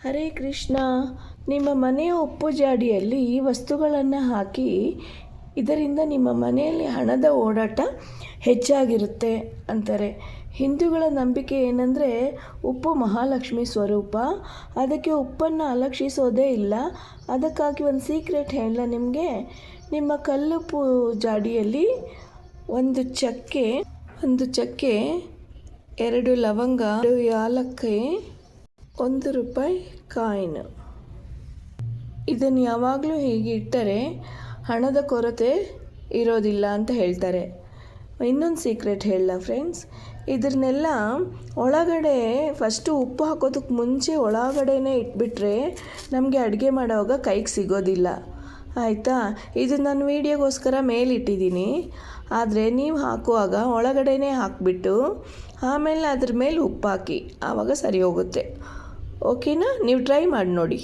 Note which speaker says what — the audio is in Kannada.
Speaker 1: ಹರೇ ಕೃಷ್ಣ. ನಿಮ್ಮ ಮನೆಯ ಉಪ್ಪು ಜಾಡಿಯಲ್ಲಿ ಈ ವಸ್ತುಗಳನ್ನು ಹಾಕಿ, ಇದರಿಂದ ನಿಮ್ಮ ಮನೆಯಲ್ಲಿ ಹಣದ ಓಡಾಟ ಹೆಚ್ಚಾಗಿರುತ್ತೆ ಅಂತಾರೆ. ಹಿಂದೂಗಳ ನಂಬಿಕೆ ಏನಂದರೆ ಉಪ್ಪು ಮಹಾಲಕ್ಷ್ಮಿ ಸ್ವರೂಪ, ಅದಕ್ಕೆ ಉಪ್ಪನ್ನು ಅಲಕ್ಷಿಸೋದೇ ಇಲ್ಲ. ಅದಕ್ಕಾಗಿ ಒಂದು ಸೀಕ್ರೆಟ್ ಹೇಳ ನಿಮಗೆ. ನಿಮ್ಮ ಕಲ್ಲುಪ್ಪು ಜಾಡಿಯಲ್ಲಿ ಒಂದು ಚಕ್ಕೆ, 2 ಲವಂಗ, 2 ಯಾಲಕ್ಕಿ, 1 ರೂಪಾಯಿ ಕಾಯಿನ್, ಇದನ್ನು ಯಾವಾಗಲೂ ಹೀಗೆ ಇಟ್ಟರೆ ಹಣದ ಕೊರತೆ ಇರೋದಿಲ್ಲ ಅಂತ ಹೇಳ್ತಾರೆ. ಇನ್ನೊಂದು ಸೀಕ್ರೆಟ್ ಹೇಳಲ್ಲ ಫ್ರೆಂಡ್ಸ್, ಇದನ್ನೆಲ್ಲ ಒಳಗಡೆ ಫಸ್ಟು ಉಪ್ಪು ಹಾಕೋದಕ್ಕೆ ಮುಂಚೆ ಒಳಗಡೆನೇ ಇಟ್ಬಿಟ್ರೆ ನಮಗೆ ಅಡುಗೆ ಮಾಡೋವಾಗ ಕೈಗೆ ಸಿಗೋದಿಲ್ಲ, ಆಯಿತಾ. ಇದು ನಾನು ವೀಡಿಯೋಗೋಸ್ಕರ ಮೇಲಿಟ್ಟಿದ್ದೀನಿ, ಆದರೆ ನೀವು ಹಾಕುವಾಗ ಒಳಗಡೆನೇ ಹಾಕಿಬಿಟ್ಟು ಆಮೇಲೆ ಅದ್ರ ಮೇಲೆ ಉಪ್ಪು ಹಾಕಿ, ಆವಾಗ ಸರಿ ಹೋಗುತ್ತೆ. ಓಕೆನಾ? ನೀವು ಟ್ರೈ ಮಾಡಿ ನೋಡಿ.